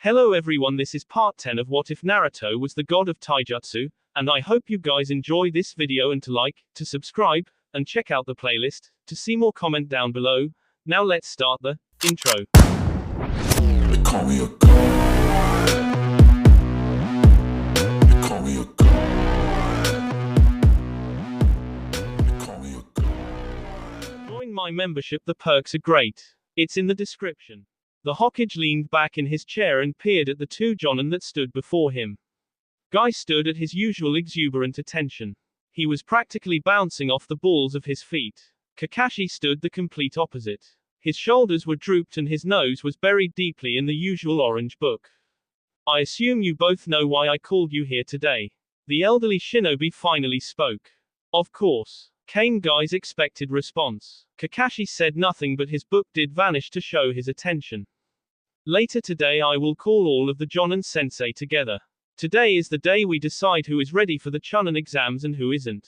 Hello everyone, this is part 10 of What If Naruto Was the God of Taijutsu, and I hope you guys enjoy this video and to like, to subscribe, and check out the playlist, to see more comment down below. Now let's start the intro. They call me a god. They call me a god. They call me a god. Join my membership, the perks are great. It's in the description. The Hokage leaned back in his chair and peered at the two Jonin that stood before him. Guy stood at his usual exuberant attention. He was practically bouncing off the balls of his feet. Kakashi stood the complete opposite. His shoulders were drooped and his nose was buried deeply in the usual orange book. I assume you both know why I called you here today. The elderly shinobi finally spoke. Of course, came Guy's expected response. Kakashi said nothing, but his book did vanish to show his attention. Later today I will call all of the Jonin sensei together. Today is the day we decide who is ready for the Chunin exams and who isn't.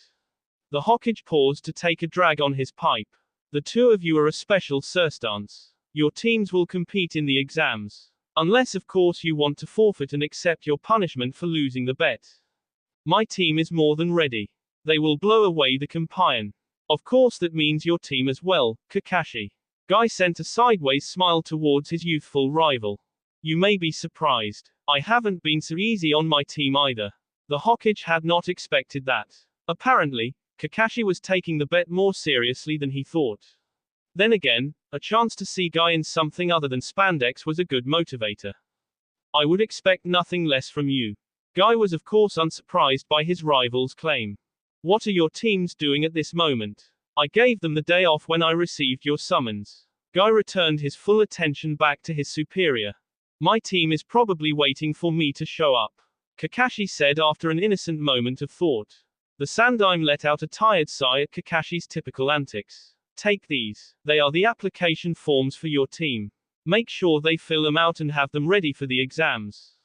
The Hokage paused to take a drag on his pipe. The two of you are a special circumstance. Your teams will compete in the exams. Unless of course you want to forfeit and accept your punishment for losing the bet. My team is more than ready. They will blow away the Kampion. Of course that means your team as well, Kakashi. Guy sent a sideways smile towards his youthful rival. You may be surprised. I haven't been so easy on my team either. The Hokage had not expected that. Apparently, Kakashi was taking the bet more seriously than he thought. Then again, a chance to see Guy in something other than spandex was a good motivator. I would expect nothing less from you. Guy was of course unsurprised by his rival's claim. What are your teams doing at this moment? I gave them the day off when I received your summons. Guy returned his full attention back to his superior. My team is probably waiting for me to show up, Kakashi said after an innocent moment of thought. The Sandaime let out a tired sigh at Kakashi's typical antics. Take these. They are the application forms for your team. Make sure they fill them out and have them ready for the exams.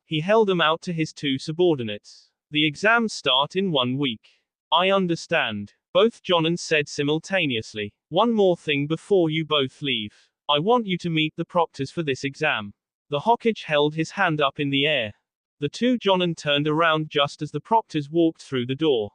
He held them out to his two subordinates. The exams start in 1 week. I understand, both Jonin said simultaneously. One more thing before you both leave. I want you to meet the proctors for this exam. The Hokage held his hand up in the air. The two Jonin turned around just as the proctors walked through the door.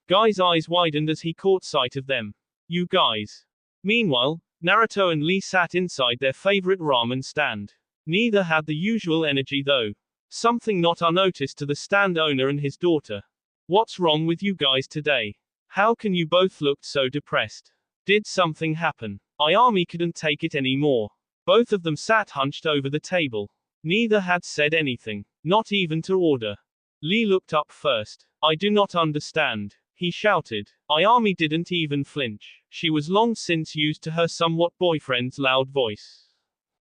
Guy's eyes widened as he caught sight of them. You guys. Meanwhile, Naruto and Lee sat inside their favorite ramen stand. Neither had the usual energy though. Something not unnoticed to the stand owner and his daughter. What's wrong with you guys today? How can you both look so depressed? Did something happen? Ayami couldn't take it anymore. Both of them sat hunched over the table. Neither had said anything, not even to order. Lee looked up first. I do not understand, he shouted. Ayami didn't even flinch. She was long since used to her somewhat boyfriend's loud voice.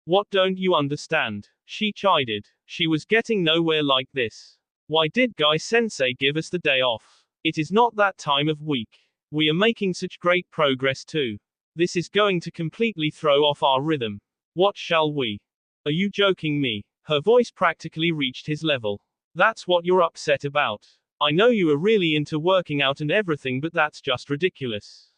What don't you understand? She chided. She was getting nowhere like this. Why did Guy Sensei give us the day off? It is not that time of week. We are making such great progress too. This is going to completely throw off our rhythm. What shall we? Are you joking me? Her voice practically reached his level. That's what you're upset about. I know you are really into working out and everything, but that's just ridiculous.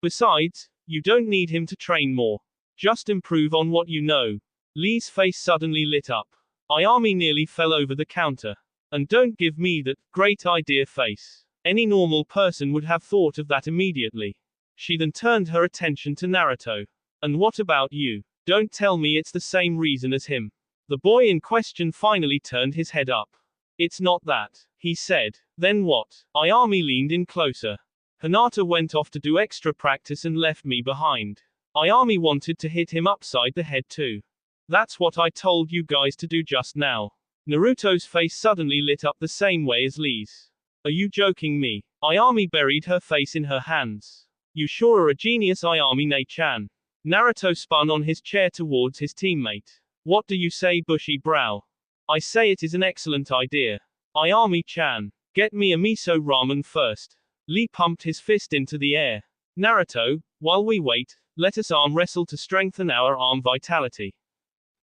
Besides, you don't need him to train more. Just improve on what you know. Lee's face suddenly lit up. Ayami nearly fell over the counter. And don't give me that great idea face. Any normal person would have thought of that immediately. She then turned her attention to Naruto. And what about you? Don't tell me it's the same reason as him. The boy in question finally turned his head up. It's not that, he said. Then what? Ayami leaned in closer. Hinata went off to do extra practice and left me behind. Ayami wanted to hit him upside the head too. That's what I told you guys to do just now. Naruto's face suddenly lit up the same way as Lee's. Are you joking me? Ayami buried her face in her hands. You sure are a genius, Ayami-ne-chan. Naruto spun on his chair towards his teammate. What do you say, bushy brow? I say it is an excellent idea. Ayami-chan, get me a miso ramen first. Lee pumped his fist into the air. Naruto, while we wait, let us arm wrestle to strengthen our arm vitality.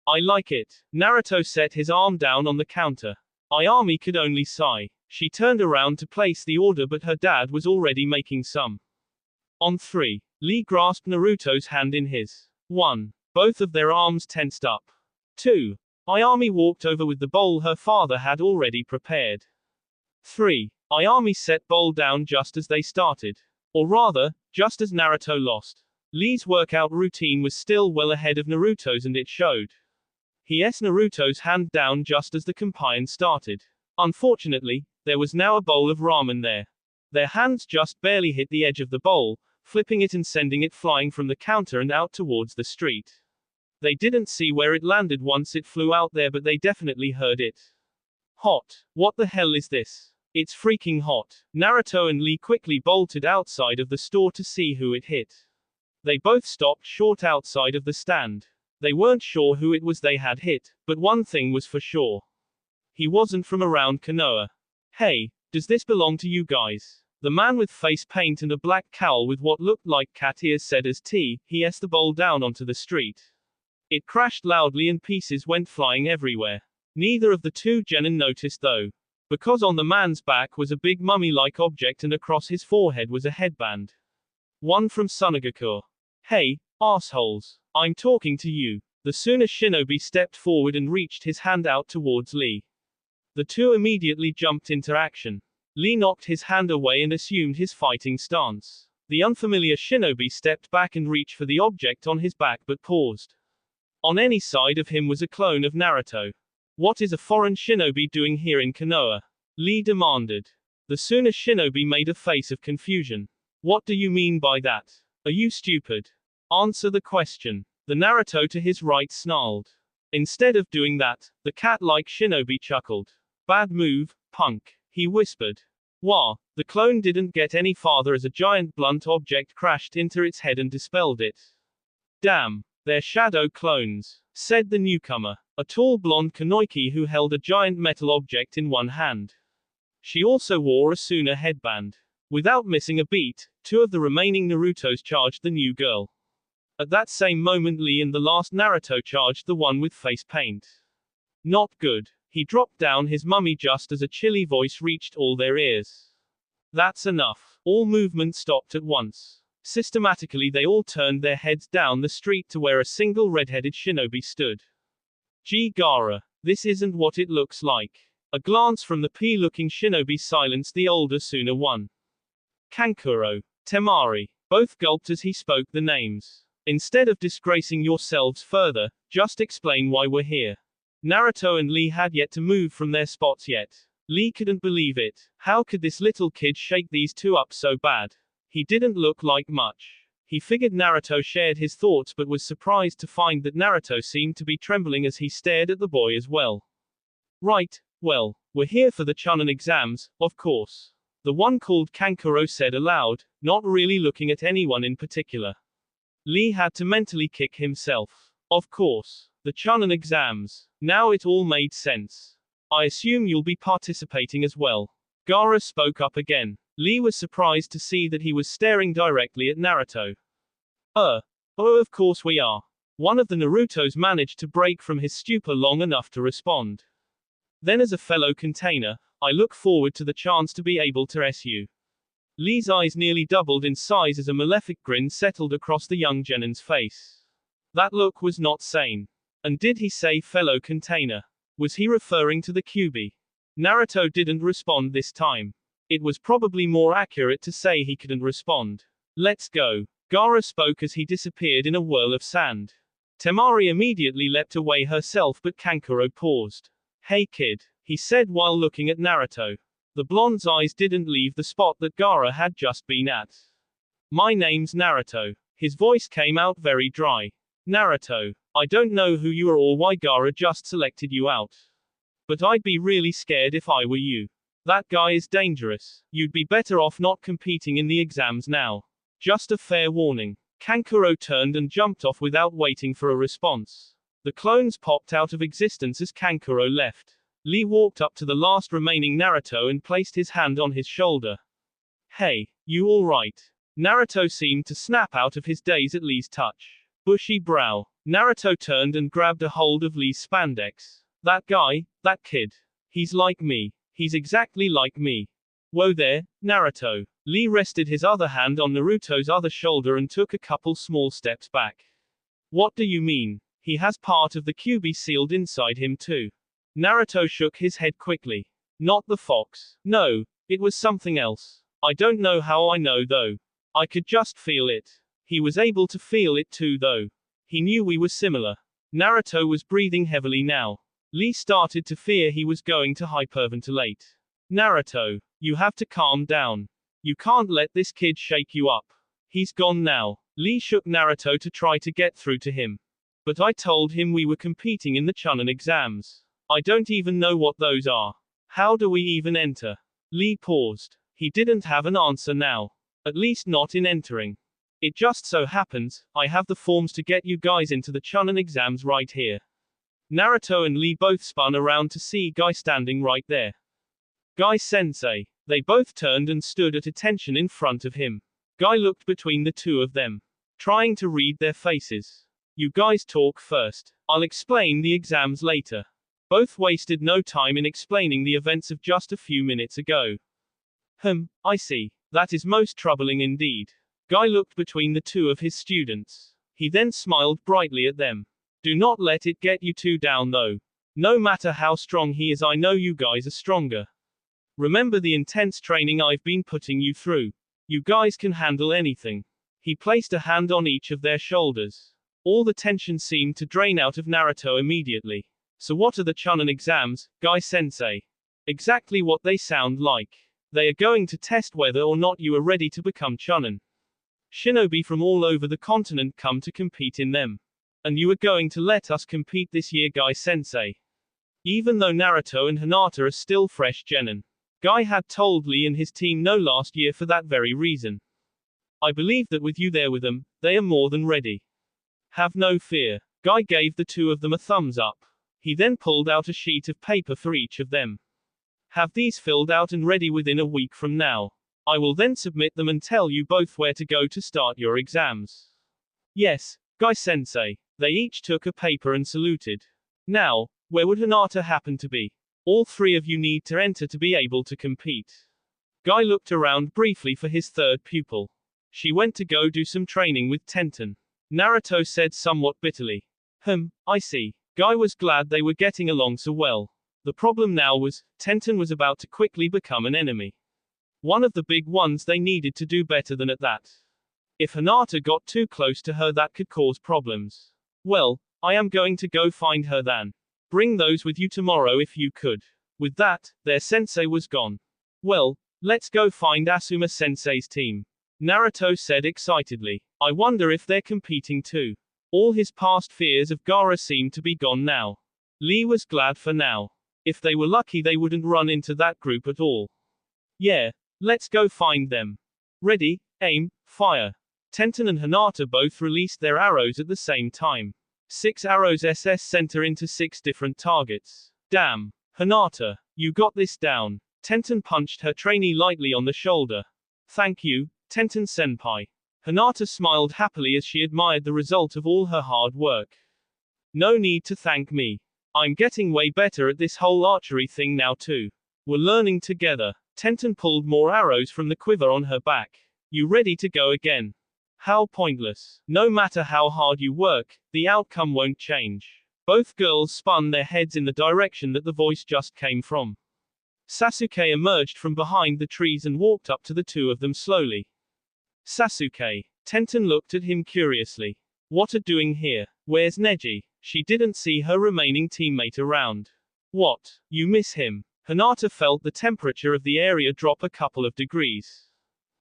I like it. Naruto set his arm down on the counter. Ayami could only sigh. She turned around to place the order, but her dad was already making some. On 3. Lee grasped Naruto's hand in his. 1. Both of their arms tensed up. 2. Ayami walked over with the bowl her father had already prepared. 3. Ayami set bowl down just as they started. Or rather, just as Naruto lost. Lee's workout routine was still well ahead of Naruto's and it showed. He s Naruto's hand down just as the combine started. Unfortunately, there was now a bowl of ramen there. Their hands just barely hit the edge of the bowl, flipping it and sending it flying from the counter and out towards the street. They didn't see where it landed once it flew out there, but they definitely heard it. Hot. What the hell is this? It's freaking hot. Naruto and Lee quickly bolted outside of the store to see who it hit. They both stopped short outside of the stand. They weren't sure who it was they had hit, but one thing was for sure. He wasn't from around Konoha. Hey, does this belong to you guys? The man with face paint and a black cowl with what looked like cat ears said as he s the bowl down onto the street. It crashed loudly and pieces went flying everywhere. Neither of the two genin noticed though. Because on the man's back was a big mummy-like object and across his forehead was a headband. One from Sunagaku. Hey, assholes. I'm talking to you. The Suna shinobi stepped forward and reached his hand out towards Lee. The two immediately jumped into action. Lee knocked his hand away and assumed his fighting stance. The unfamiliar shinobi stepped back and reached for the object on his back but paused. On any side of him was a clone of Naruto. What is a foreign shinobi doing here in Konoha? Lee demanded. The Suna shinobi made a face of confusion. What do you mean by that? Are you stupid? Answer the question. The Naruto to his right snarled. Instead of doing that, the cat-like shinobi chuckled. Bad move, punk, he whispered. Wah, the clone didn't get any farther as a giant blunt object crashed into its head and dispelled it. Damn, they're shadow clones, said the newcomer, a tall blonde Kanoiki who held a giant metal object in one hand. She also wore a Suna headband. Without missing a beat, two of the remaining Narutos charged the new girl. At that same moment Lee and the last Naruto charged the one with face paint. Not good. He dropped down his mummy just as a chilly voice reached all their ears. That's enough. All movement stopped at once. Systematically they all turned their heads down the street to where a single red-headed shinobi stood. Gee Gaara, this isn't what it looks like. A glance from the P-looking shinobi silenced the older Suna one. Kankuro, Temari. Both gulped as he spoke the names. Instead of disgracing yourselves further, just explain why we're here. Naruto and Lee had yet to move from their spots yet. Lee couldn't believe it. How could this little kid shake these two up so bad? He didn't look like much. He figured Naruto shared his thoughts but was surprised to find that Naruto seemed to be trembling as he stared at the boy as well. Right, well, we're here for the Chunin exams, of course. The one called Kankuro said aloud, not really looking at anyone in particular. Lee had to mentally kick himself. Of course. The Chunin exams. Now it all made sense. I assume you'll be participating as well. Gaara spoke up again. Lee was surprised to see that he was staring directly at Naruto. Oh, of course we are. One of the Narutos managed to break from his stupor long enough to respond. Then as a fellow container, I look forward to the chance to be able to SU. Lee's eyes nearly doubled in size as a malefic grin settled across the young genin's face. That look was not sane. And did he say fellow container? Was he referring to the QB? Naruto didn't respond this time. It was probably more accurate to say he couldn't respond. Let's go. Gaara spoke as he disappeared in a whirl of sand. Temari immediately leapt away herself but Kankuro paused. Hey kid, he said while looking at Naruto. The blonde's eyes didn't leave the spot that Gaara had just been at. My name's Naruto. His voice came out very dry. Naruto, I don't know who you are or why Gaara just selected you out. But I'd be really scared if I were you. That guy is dangerous. You'd be better off not competing in the exams now. Just a fair warning. Kankuro turned and jumped off without waiting for a response. The clones popped out of existence as Kankuro left. Lee walked up to the last remaining Naruto and placed his hand on his shoulder. Hey, you alright? Naruto seemed to snap out of his daze at Lee's touch. Bushy brow. Naruto turned and grabbed a hold of Lee's spandex. That guy, that kid. He's like me. He's exactly like me. Whoa there, Naruto. Lee rested his other hand on Naruto's other shoulder and took a couple small steps back. What do you mean? He has part of the QB sealed inside him too. Naruto shook his head quickly. Not the fox. No, it was something else. I don't know how I know though. I could just feel it. He was able to feel it too though. He knew we were similar. Naruto was breathing heavily now. Lee started to fear he was going to hyperventilate. Naruto, you have to calm down. You can't let this kid shake you up. He's gone now. Lee shook Naruto to try to get through to him. But I told him we were competing in the Chunin exams. I don't even know what those are. How do we even enter? Lee paused. He didn't have an answer now. At least not in entering. It just so happens, I have the forms to get you guys into the Chunin exams right here. Naruto and Lee both spun around to see Guy standing right there. Guy sensei. They both turned and stood at attention in front of him. Guy looked between the two of them, trying to read their faces. You guys talk first. I'll explain the exams later. Both wasted no time in explaining the events of just a few minutes ago. I see. That is most troubling indeed. Guy looked between the two of his students. He then smiled brightly at them. Do not let it get you too down though. No matter how strong he is, I know you guys are stronger. Remember the intense training I've been putting you through. You guys can handle anything. He placed a hand on each of their shoulders. All the tension seemed to drain out of Naruto immediately. So what are the Chunin exams, Guy sensei? Exactly what they sound like. They are going to test whether or not you are ready to become Chunin. Shinobi from all over the continent come to compete in them. And you are going to let us compete this year, Guy sensei. Even though Naruto and Hinata are still fresh genin. Guy had told Lee and his team no last year for that very reason. I believe that with you there with them, they are more than ready. Have no fear. Guy gave the two of them a thumbs up. He then pulled out a sheet of paper for each of them. Have these filled out and ready within a week from now. I will then submit them and tell you both where to go to start your exams. Yes, Guy sensei. They each took a paper and saluted. Now, where would Hinata happen to be? All three of you need to enter to be able to compete. Guy looked around briefly for his third pupil. She went to go do some training with Tenten. Naruto said somewhat bitterly. I see. Guy was glad they were getting along so well. The problem now was, Tenten was about to quickly become an enemy. One of the big ones they needed to do better than at that. If Hinata got too close to her, that could cause problems. Well, I am going to go find her then. Bring those with you tomorrow if you could. With that, their sensei was gone. Well, let's go find Asuma sensei's team. Naruto said excitedly. I wonder if they're competing too. All his past fears of Gaara seemed to be gone now. Lee was glad for now. If they were lucky, they wouldn't run into that group at all. Yeah, let's go find them. Ready, aim, fire. Tenten and Hinata both released their arrows at the same time. 6 arrows SS center into 6 different targets. Damn. Hinata, you got this down. Tenten punched her trainee lightly on the shoulder. Thank you, Tenten senpai. Hinata smiled happily as she admired the result of all her hard work. No need to thank me. I'm getting way better at this whole archery thing now too. We're learning together. Tenten pulled more arrows from the quiver on her back. You ready to go again? How pointless. No matter how hard you work, the outcome won't change. Both girls spun their heads in the direction that the voice just came from. Sasuke emerged from behind the trees and walked up to the two of them slowly. Sasuke. Tenten looked at him curiously. What are doing here? Where's Neji? She didn't see her remaining teammate around. What? You miss him? Hinata felt the temperature of the area drop a couple of degrees.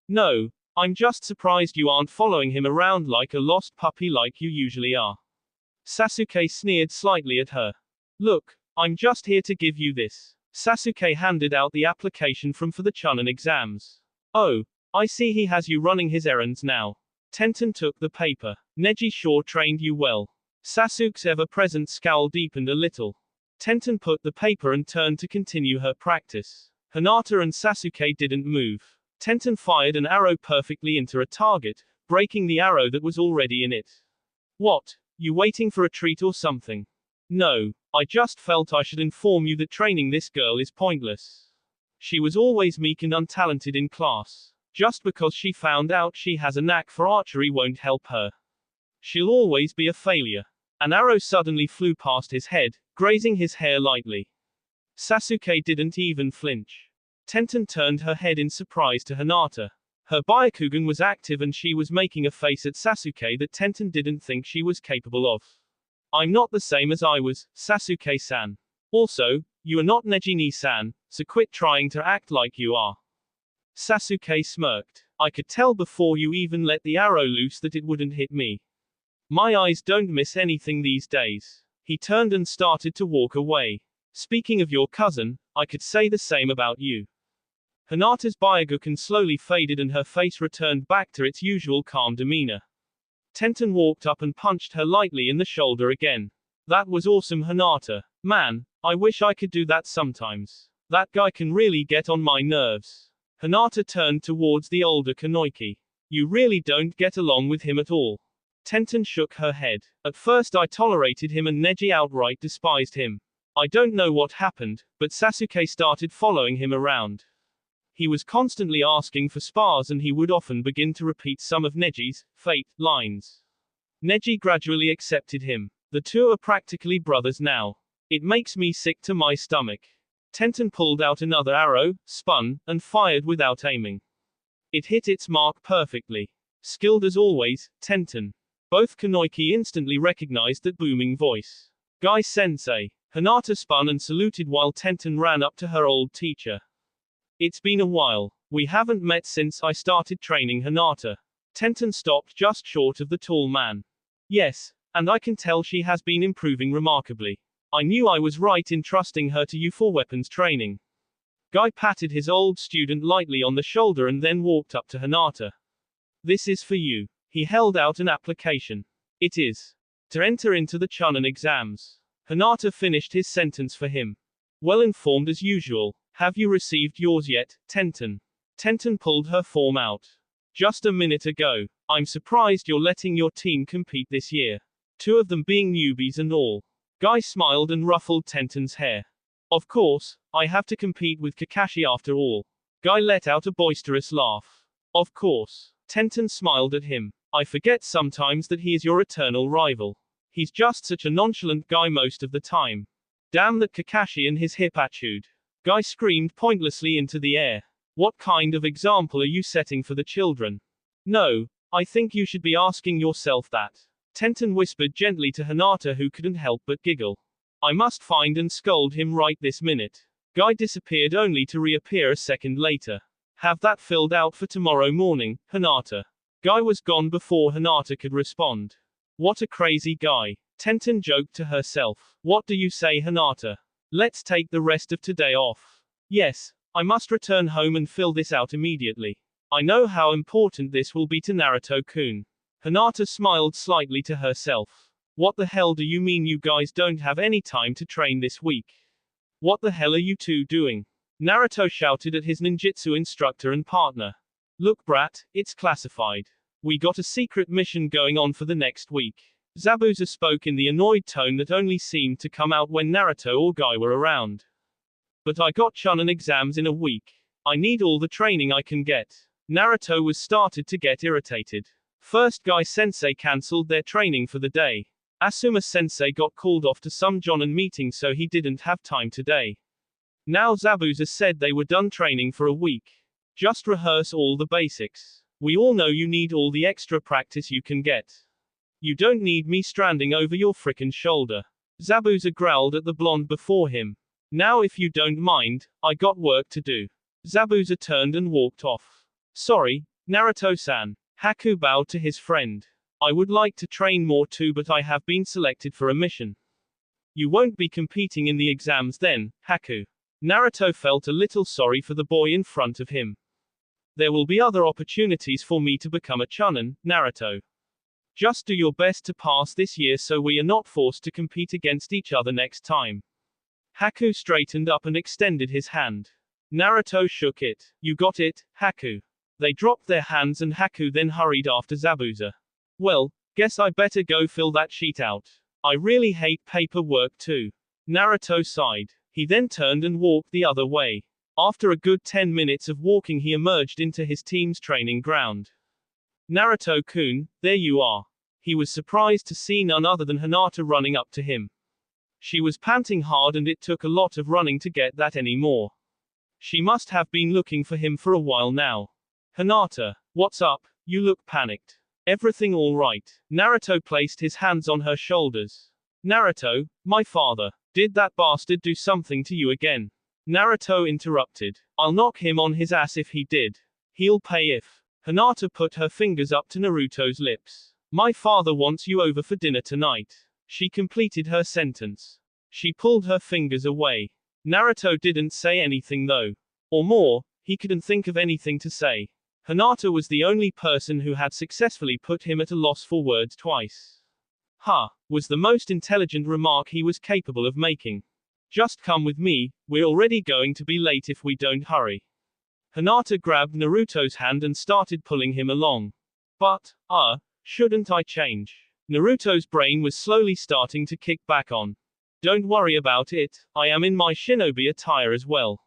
No. I'm just surprised you aren't following him around like a lost puppy like you usually are. Sasuke sneered slightly at her. Look, I'm just here to give you this. Sasuke handed out the application form for the Chunin exams. Oh, I see he has you running his errands now. Tenten took the paper. Neji sure trained you well. Sasuke's ever-present scowl deepened a little. Tenten put the paper and turned to continue her practice. Hinata and Sasuke didn't move. Tenten fired an arrow perfectly into a target, breaking the arrow that was already in it. What? You waiting for a treat or something? No, I just felt I should inform you that training this girl is pointless. She was always meek and untalented in class. Just because she found out she has a knack for archery won't help her. She'll always be a failure. An arrow suddenly flew past his head, grazing his hair lightly. Sasuke didn't even flinch. Tenten turned her head in surprise to Hinata. Her Byakugan was active and she was making a face at Sasuke that Tenten didn't think she was capable of. I'm not the same as I was, Sasuke-san. Also, you are not Neji-ni-san, so quit trying to act like you are. Sasuke smirked. I could tell before you even let the arrow loose that it wouldn't hit me. My eyes don't miss anything these days. He turned and started to walk away. Speaking of your cousin, I could say the same about you. Hinata's Byakugan slowly faded and her face returned back to its usual calm demeanor. Tenten walked up and punched her lightly in the shoulder again. That was awesome, Hinata. Man, I wish I could do that sometimes. That guy can really get on my nerves. Hinata turned towards the older Kunoichi. You really don't get along with him at all. Tenten shook her head. At first I tolerated him and Neji outright despised him. I don't know what happened, but Sasuke started following him around. He was constantly asking for spars and he would often begin to repeat some of Neji's fate lines. Neji gradually accepted him. The two are practically brothers now. It makes me sick to my stomach. Tenten pulled out another arrow, spun, and fired without aiming. It hit its mark perfectly. Skilled as always, Tenten. Both Kunoichi instantly recognized that booming voice. Guy Sensei. Hinata spun and saluted while Tenten ran up to her old teacher. It's been a while. We haven't met since I started training Hinata. Tenten stopped just short of the tall man. Yes, and I can tell she has been improving remarkably. I knew I was right in trusting her to you for weapons training. Guy patted his old student lightly on the shoulder and then walked up to Hinata. This is for you. He held out an application. It is. To enter into the Chunin exams. Hinata finished his sentence for him. Well informed as usual. Have you received yours yet, Tenten? Tenten pulled her form out. Just a minute ago. I'm surprised you're letting your team compete this year. Two of them being newbies and all. Guy smiled and ruffled Tenten's hair. Of course, I have to compete with Kakashi after all. Guy let out a boisterous laugh. Of course. Tenten smiled at him. I forget sometimes that he is your eternal rival. He's just such a nonchalant guy most of the time. Damn that Kakashi and his hip attitude. Guy screamed pointlessly into the air. What kind of example are you setting for the children? No, I think you should be asking yourself that. Tenten whispered gently to Hinata, who couldn't help but giggle. I must find and scold him right this minute. Guy disappeared only to reappear a second later. Have that filled out for tomorrow morning, Hinata. Guy was gone before Hinata could respond. What a crazy guy. Tenten joked to herself. What do you say, Hinata? Let's take the rest of today off. Yes, I must return home and fill this out immediately. I know how important this will be to Naruto-kun. Hinata smiled slightly to herself. What the hell do you mean you guys don't have any time to train this week? What the hell are you two doing? Naruto shouted at his ninjutsu instructor and partner. Look brat, it's classified. We got a secret mission going on for the next week. Zabuza spoke in the annoyed tone that only seemed to come out when Naruto or Guy were around. But I got Chunin exams in a week. I need all the training I can get. Naruto was started to get irritated. First Guy Sensei cancelled their training for the day. Asuma Sensei got called off to some Jonin meeting so he didn't have time today. Now Zabuza said they were done training for a week. Just rehearse all the basics. We all know you need all the extra practice you can get. You don't need me stranding over your frickin' shoulder. Zabuza growled at the blonde before him. Now if you don't mind, I got work to do. Zabuza turned and walked off. Sorry, Naruto-san. Haku bowed to his friend. I would like to train more too, but I have been selected for a mission. You won't be competing in the exams then, Haku. Naruto felt a little sorry for the boy in front of him. There will be other opportunities for me to become a Chunin, Naruto. Just do your best to pass this year so we are not forced to compete against each other next time. Haku straightened up and extended his hand. Naruto shook it. You got it, Haku. They dropped their hands and Haku then hurried after Zabuza. Well, guess I better go fill that sheet out. I really hate paperwork too. Naruto sighed. He then turned and walked the other way. After a good 10 minutes of walking he emerged into his team's training ground. Naruto-kun, there you are. He was surprised to see none other than Hinata running up to him. She was panting hard and it took a lot of running to get that anymore. She must have been looking for him for a while now. Hinata, what's up? You look panicked. Everything all right? Naruto placed his hands on her shoulders. Naruto, my father. Did that bastard do something to you again? Naruto interrupted. I'll knock him on his ass if he did. He'll pay if. Hinata put her fingers up to Naruto's lips. My father wants you over for dinner tonight. She completed her sentence. She pulled her fingers away. Naruto didn't say anything though. Or more, he couldn't think of anything to say. Hinata was the only person who had successfully put him at a loss for words twice. Was the most intelligent remark he was capable of making. Just come with me, we're already going to be late if we don't hurry. Hinata grabbed Naruto's hand and started pulling him along. But, shouldn't I change? Naruto's brain was slowly starting to kick back on. Don't worry about it, I am in my shinobi attire as well.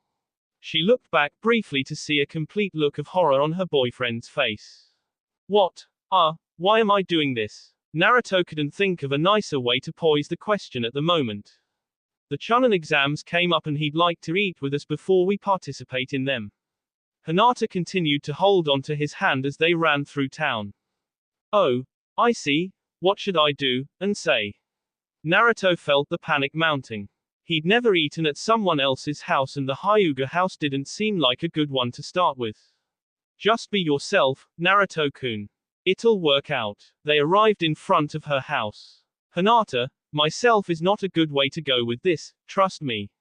She looked back briefly to see a complete look of horror on her boyfriend's face. What? Why am I doing this? Naruto couldn't think of a nicer way to poise the question at the moment. The Chunin exams came up and he'd like to eat with us before we participate in them. Hinata continued to hold on to his hand as they ran through town. Oh, I see, what should I do, and say? Naruto felt the panic mounting. He'd never eaten at someone else's house and the Hyuga house didn't seem like a good one to start with. Just be yourself, Naruto-kun. It'll work out. They arrived in front of her house. Hinata, myself is not a good way to go with this, trust me.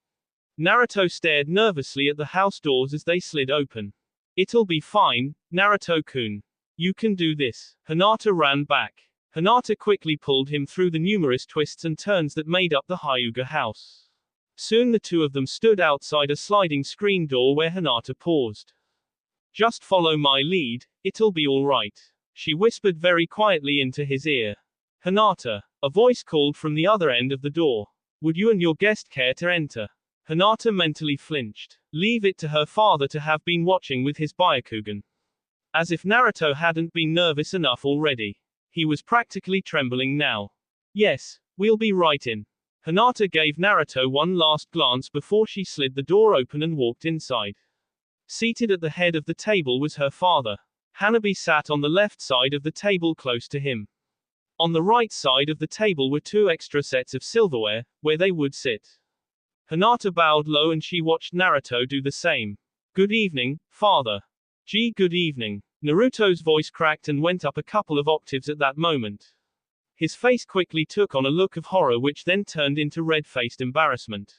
Naruto stared nervously at the house doors as they slid open. It'll be fine, Naruto-kun. You can do this. Hinata ran back. Hinata quickly pulled him through the numerous twists and turns that made up the Hyuga house. Soon the two of them stood outside a sliding screen door where Hinata paused. Just follow my lead, it'll be all right. She whispered very quietly into his ear. Hinata. A voice called from the other end of the door. Would you and your guest care to enter? Hinata mentally flinched. Leave it to her father to have been watching with his Byakugan. As if Naruto hadn't been nervous enough already. He was practically trembling now. Yes, we'll be right in. Hinata gave Naruto one last glance before she slid the door open and walked inside. Seated at the head of the table was her father. Hanabi sat on the left side of the table close to him. On the right side of the table were two extra sets of silverware, where they would sit. Hinata bowed low and she watched Naruto do the same. Good evening, father. Good evening. Naruto's voice cracked and went up a couple of octaves at that moment. His face quickly took on a look of horror which then turned into red-faced embarrassment.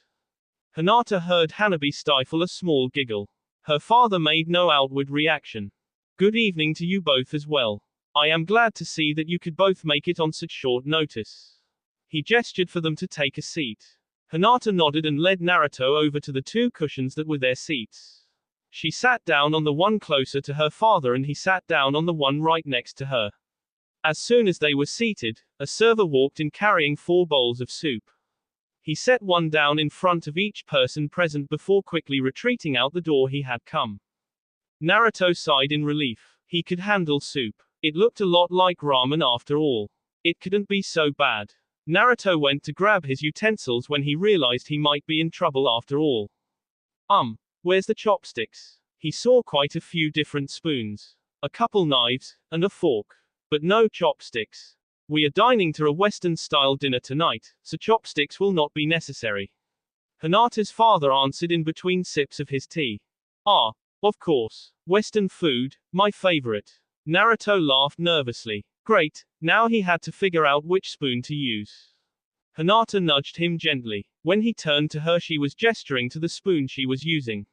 Hinata heard Hanabi stifle a small giggle. Her father made no outward reaction. Good evening to you both as well. I am glad to see that you could both make it on such short notice. He gestured for them to take a seat. Hinata nodded and led Naruto over to the two cushions that were their seats. She sat down on the one closer to her father and he sat down on the one right next to her. As soon as they were seated, a server walked in carrying 4 bowls of soup. He set one down in front of each person present before quickly retreating out the door he had come. Naruto sighed in relief. He could handle soup. It looked a lot like ramen after all. It couldn't be so bad. Naruto went to grab his utensils when he realized he might be in trouble after all. Where's the chopsticks? He saw quite a few different spoons, a couple knives, and a fork. But no chopsticks. We are dining to a Western-style dinner tonight, so chopsticks will not be necessary. Hinata's father answered in between sips of his tea. Of course. Western food, my favorite. Naruto laughed nervously. Great, now he had to figure out which spoon to use. Hinata nudged him gently. When he turned to her she was gesturing to the spoon she was using.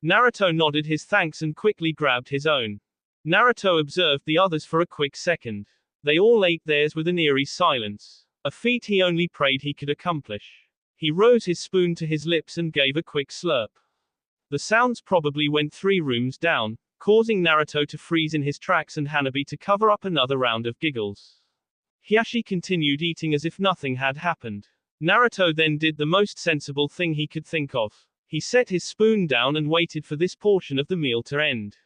Naruto nodded his thanks and quickly grabbed his own. Naruto observed the others for a quick second. They all ate theirs with an eerie silence, a feat he only prayed he could accomplish. He rose his spoon to his lips and gave a quick slurp. The sounds probably went 3 rooms down, causing Naruto to freeze in his tracks and Hanabi to cover up another round of giggles. Hiyashi continued eating as if nothing had happened. Naruto then did the most sensible thing he could think of. He set his spoon down and waited for this portion of the meal to end.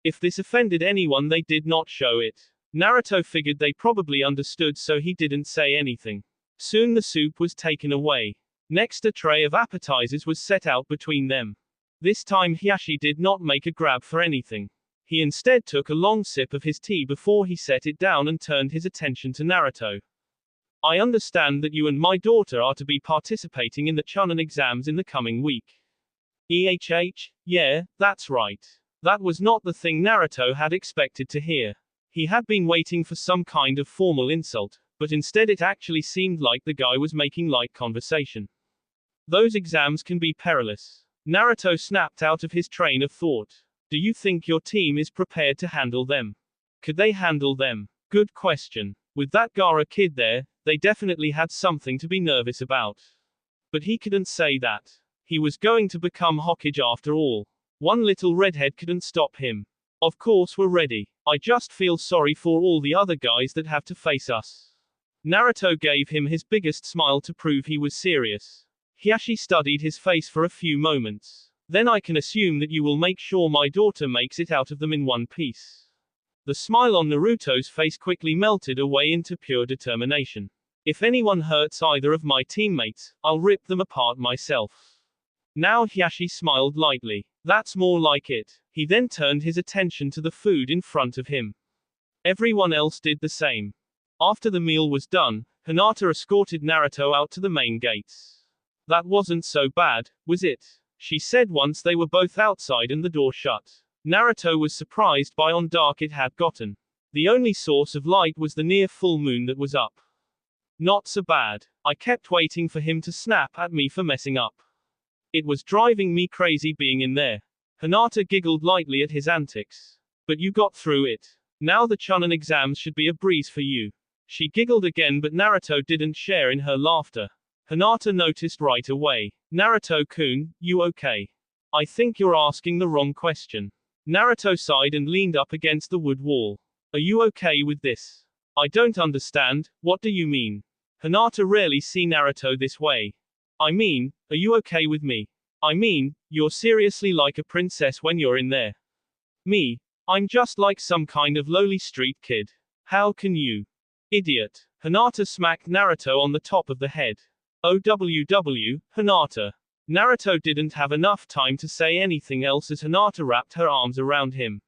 If this offended anyone they did not show it. Naruto figured they probably understood, so he didn't say anything. Soon the soup was taken away. Next, a tray of appetizers was set out between them. This time Hiyashi did not make a grab for anything. He instead took a long sip of his tea before he set it down and turned his attention to Naruto. I understand that you and my daughter are to be participating in the Chunin exams in the coming week. Yeah, that's right. That was not the thing Naruto had expected to hear. He had been waiting for some kind of formal insult, but instead it actually seemed like the guy was making light conversation. Those exams can be perilous. Naruto snapped out of his train of thought. Do you think your team is prepared to handle them? Could they handle them? Good question. With that Gaara kid there, they definitely had something to be nervous about. But he couldn't say that. He was going to become Hokage after all. One little redhead couldn't stop him. Of course we're ready. I just feel sorry for all the other guys that have to face us. Naruto gave him his biggest smile to prove he was serious. Hiyashi studied his face for a few moments. Then I can assume that you will make sure my daughter makes it out of them in one piece. The smile on Naruto's face quickly melted away into pure determination. If anyone hurts either of my teammates, I'll rip them apart myself. Now Hiyashi smiled lightly. That's more like it. He then turned his attention to the food in front of him. Everyone else did the same. After the meal was done, Hinata escorted Naruto out to the main gates. That wasn't so bad, was it? She said once they were both outside and the door shut. Naruto was surprised by how dark it had gotten. The only source of light was the near full moon that was up. Not so bad. I kept waiting for him to snap at me for messing up. It was driving me crazy being in there. Hinata giggled lightly at his antics. But you got through it. Now the Chunin exams should be a breeze for you. She giggled again, but Naruto didn't share in her laughter. Hinata noticed right away. Naruto-kun, you okay? I think you're asking the wrong question. Naruto sighed and leaned up against the wood wall. Are you okay with this? I don't understand, what do you mean? Hinata rarely see Naruto this way. I mean, are you okay with me? I mean, you're seriously like a princess when you're in there. Me? I'm just like some kind of lowly street kid. How can you? Idiot. Hinata smacked Naruto on the top of the head. OWW, Hinata. Naruto didn't have enough time to say anything else as Hinata wrapped her arms around him.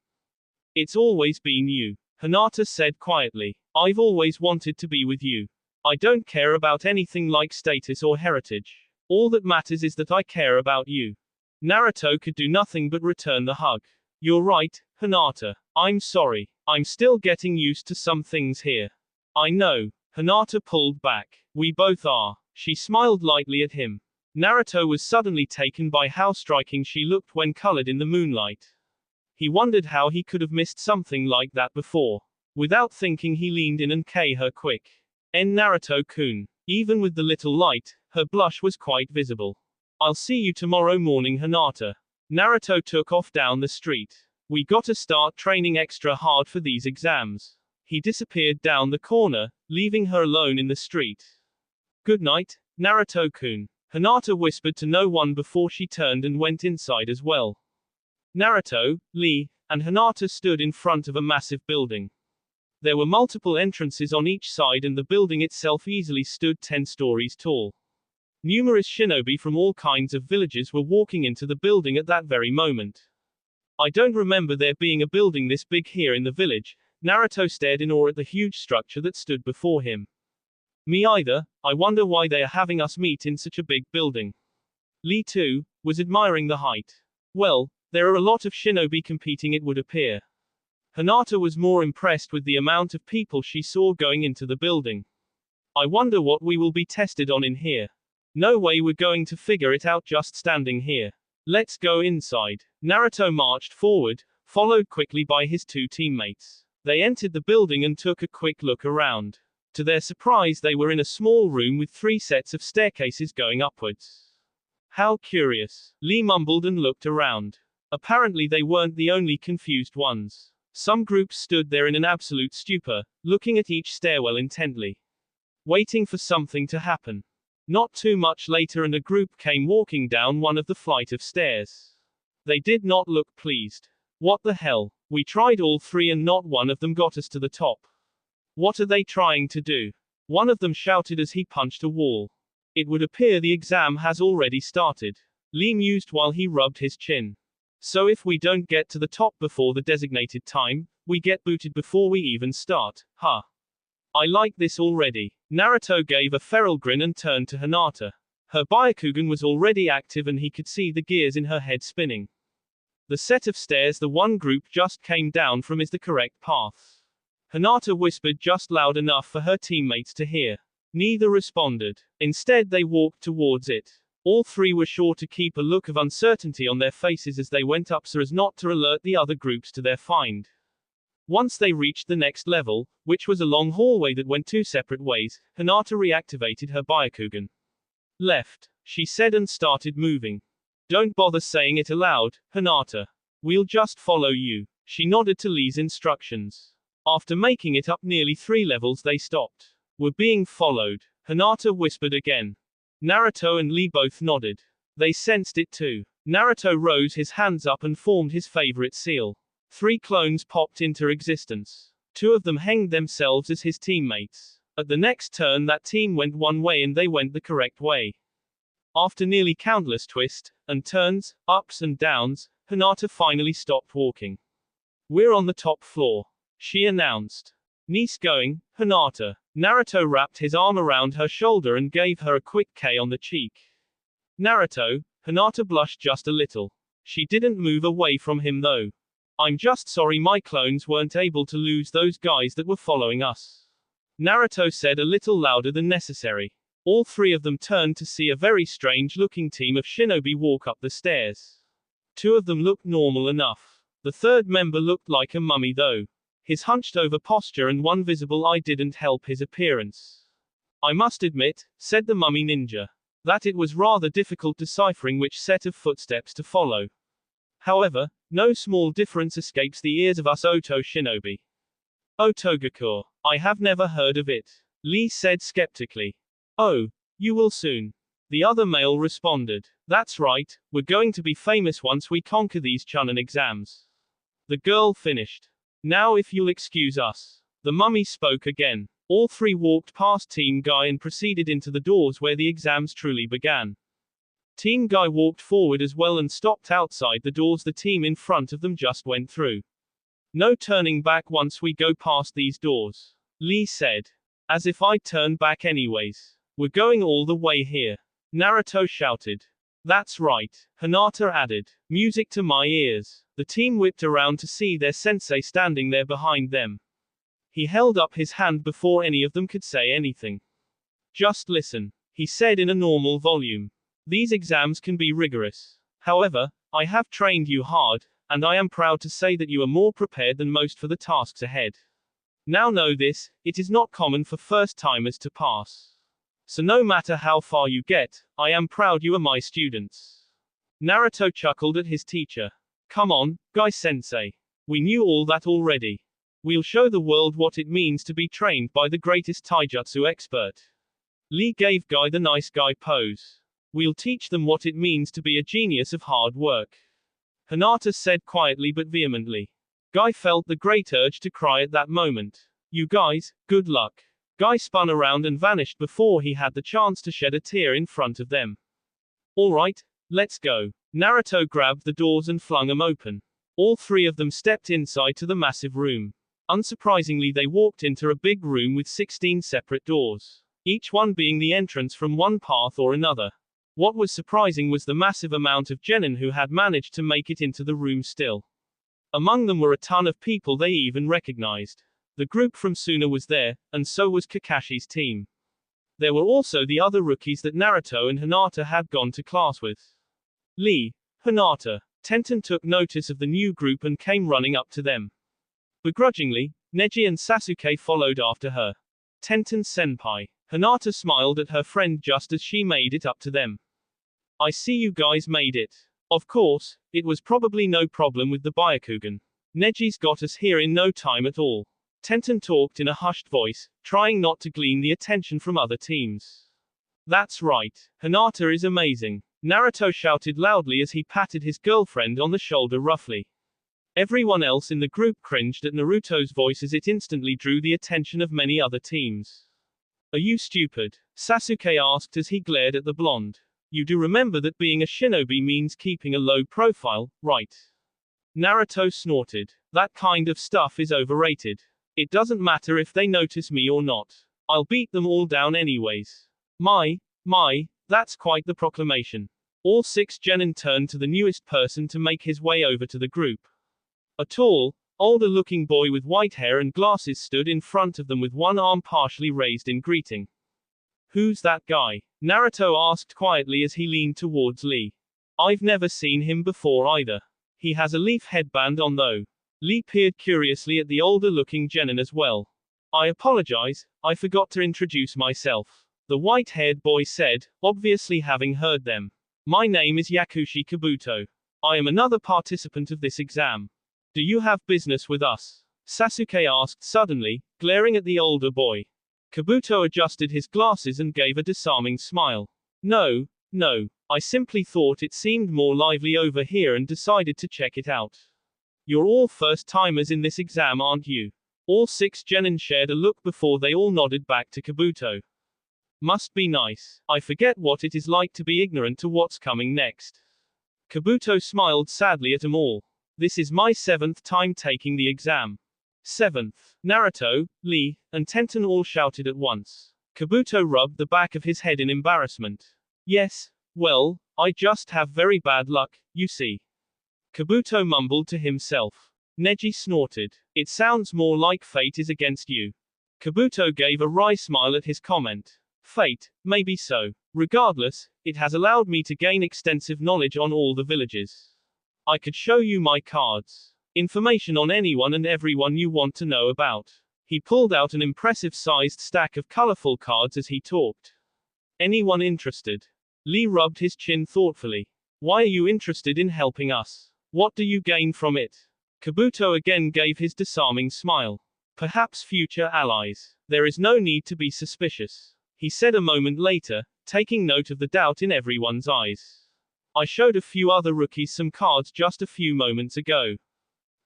It's always been you. Hinata said quietly. I've always wanted to be with you. I don't care about anything like status or heritage. All that matters is that I care about you. Naruto could do nothing but return the hug. You're right, Hinata. I'm sorry. I'm still getting used to some things here. I know. Hinata pulled back. We both are. She smiled lightly at him. Naruto was suddenly taken by how striking she looked when colored in the moonlight. He wondered how he could have missed something like that before. Without thinking, he leaned in and kissed her quick. Naruto-kun. Even with the little light, her blush was quite visible. I'll see you tomorrow morning, Hinata. Naruto took off down the street. We gotta start training extra hard for these exams. He disappeared down the corner, leaving her alone in the street. Good night, Naruto-kun. Hinata whispered to no one before she turned and went inside as well. Naruto, Lee, and Hinata stood in front of a massive building. There were multiple entrances on each side and the building itself easily stood 10 stories tall. Numerous shinobi from all kinds of villages were walking into the building at that very moment. I don't remember there being a building this big here in the village. Naruto stared in awe at the huge structure that stood before him. Me either. I wonder why they are having us meet in such a big building. Lee too was admiring the height. Well, there are a lot of shinobi competing, it would appear. Hinata was more impressed with the amount of people she saw going into the building. I wonder what we will be tested on in here. No way we're going to figure it out just standing here. Let's go inside. Naruto marched forward, followed quickly by his two teammates. They entered the building and took a quick look around. To their surprise, they were in a small room with 3 sets of staircases going upwards. How curious. Lee mumbled and looked around. Apparently they weren't the only confused ones. Some groups stood there in an absolute stupor, looking at each stairwell intently, waiting for something to happen. Not too much later and a group came walking down one of the flight of stairs. They did not look pleased. What the hell? We tried all 3 and not one of them got us to the top. What are they trying to do? One of them shouted as he punched a wall. It would appear the exam has already started. Lee mused while he rubbed his chin. So if we don't get to the top before the designated time, we get booted before we even start, huh? I like this already. Naruto gave a feral grin and turned to Hinata. Her Byakugan was already active and he could see the gears in her head spinning. The set of stairs the one group just came down from is the correct path. Hinata whispered just loud enough for her teammates to hear. Neither responded. Instead they walked towards it. All three were sure to keep a look of uncertainty on their faces as they went up so as not to alert the other groups to their find. Once they reached the next level, which was a long hallway that went two separate ways, Hinata reactivated her Byakugan. Left, she said and started moving. Don't bother saying it aloud, Hinata. We'll just follow you. She nodded to Lee's instructions. After making it up nearly 3 levels they stopped. We're being followed, Hinata whispered again. Naruto and Lee both nodded. They sensed it too. Naruto rose his hands up and formed his favorite seal. 3 clones popped into existence. 2 of them hanged themselves as his teammates. At the next turn that team went one way and they went the correct way. After nearly countless twists and turns, ups and downs, Hinata finally stopped walking. We're on the top floor, she announced. Nice going, Hinata. Naruto wrapped his arm around her shoulder and gave her a quick K on the cheek. Naruto, Hinata blushed just a little. She didn't move away from him though. I'm just sorry my clones weren't able to lose those guys that were following us. Naruto said a little louder than necessary. All 3 of them turned to see a very strange-looking team of shinobi walk up the stairs. 2 of them looked normal enough. The 3rd member looked like a mummy though. His hunched-over posture and one visible eye didn't help his appearance. I must admit, said the mummy ninja, that it was rather difficult deciphering which set of footsteps to follow. However, no small difference escapes the ears of us Oto shinobi. Otogakur. I have never heard of it, Lee said skeptically. Oh, you will soon. The other male responded. That's right, we're going to be famous once we conquer these Chunin exams. The girl finished. Now if you'll excuse us. The mummy spoke again. All 3 walked past Team Guy and proceeded into the doors where the exams truly began. Team Guy walked forward as well and stopped outside the doors the team in front of them just went through. No turning back once we go past these doors, Lee said. As if I'd turn back anyways. We're going all the way here, Naruto shouted. That's right, Hinata added. Music to my ears. The team whipped around to see their sensei standing there behind them. He held up his hand before any of them could say anything. Just listen, he said in a normal volume. These exams can be rigorous. However, I have trained you hard, and I am proud to say that you are more prepared than most for the tasks ahead. Now know this, it is not common for first-timers to pass. So no matter how far you get, I am proud you are my students. Naruto chuckled at his teacher. Come on, Guy-sensei. We knew all that already. We'll show the world what it means to be trained by the greatest taijutsu expert. Lee gave Guy the nice guy pose. We'll teach them what it means to be a genius of hard work. Hinata said quietly but vehemently. Guy felt the great urge to cry at that moment. You guys, good luck. Guy spun around and vanished before he had the chance to shed a tear in front of them. Alright, let's go. Naruto grabbed the doors and flung them open. All 3 of them stepped inside to the massive room. Unsurprisingly they walked into a big room with 16 separate doors, each one being the entrance from one path or another. What was surprising was the massive amount of genin who had managed to make it into the room still. Among them were a ton of people they even recognized. The group from Suna was there, and so was Kakashi's team. There were also the other rookies that Naruto and Hinata had gone to class with. Lee, Hinata, Tenten took notice of the new group and came running up to them. Begrudgingly, Neji and Sasuke followed after her. Tenten-senpai. Hinata smiled at her friend just as she made it up to them. I see you guys made it. Of course, it was probably no problem with the Byakugan. Neji's got us here in no time at all. Tenten talked in a hushed voice, trying not to glean the attention from other teams. That's right. Hinata is amazing. Naruto shouted loudly as he patted his girlfriend on the shoulder roughly. Everyone else in the group cringed at Naruto's voice as it instantly drew the attention of many other teams. Are you stupid? Sasuke asked as he glared at the blonde. You do remember that being a shinobi means keeping a low profile, right? Naruto snorted. That kind of stuff is overrated. It doesn't matter if they notice me or not. I'll beat them all down anyways. My, that's quite the proclamation. All 6 genin turned to the newest person to make his way over to the group. A tall, older-looking boy with white hair and glasses stood in front of them with one arm partially raised in greeting. Who's that guy? Naruto asked quietly as he leaned towards Lee. I've never seen him before either. He has a leaf headband on though. Lee peered curiously at the older-looking genin as well. I apologize, I forgot to introduce myself. The white-haired boy said, obviously having heard them. My name is Yakushi Kabuto. I am another participant of this exam. Do you have business with us? Sasuke asked suddenly, glaring at the older boy. Kabuto adjusted his glasses and gave a disarming smile. No, I simply thought it seemed more lively over here and decided to check it out. You're all first-timers in this exam, aren't you? All 6 genin shared a look before they all nodded back to Kabuto. Must be nice. I forget what it is like to be ignorant to what's coming next. Kabuto smiled sadly at them all. This is my 7th time taking the exam. 7th. Naruto, Lee, and Tenten all shouted at once. Kabuto rubbed the back of his head in embarrassment. Yes, well, I just have very bad luck, you see. Kabuto mumbled to himself. Neji snorted. It sounds more like fate is against you. Kabuto gave a wry smile at his comment. Fate, maybe so. Regardless, it has allowed me to gain extensive knowledge on all the villages. I could show you my cards. Information on anyone and everyone you want to know about. He pulled out an impressive-sized stack of colorful cards as he talked. Anyone interested? Lee rubbed his chin thoughtfully. Why are you interested in helping us? What do you gain from it? Kabuto again gave his disarming smile. Perhaps future allies. There is no need to be suspicious. He said a moment later, taking note of the doubt in everyone's eyes. I showed a few other rookies some cards just a few moments ago.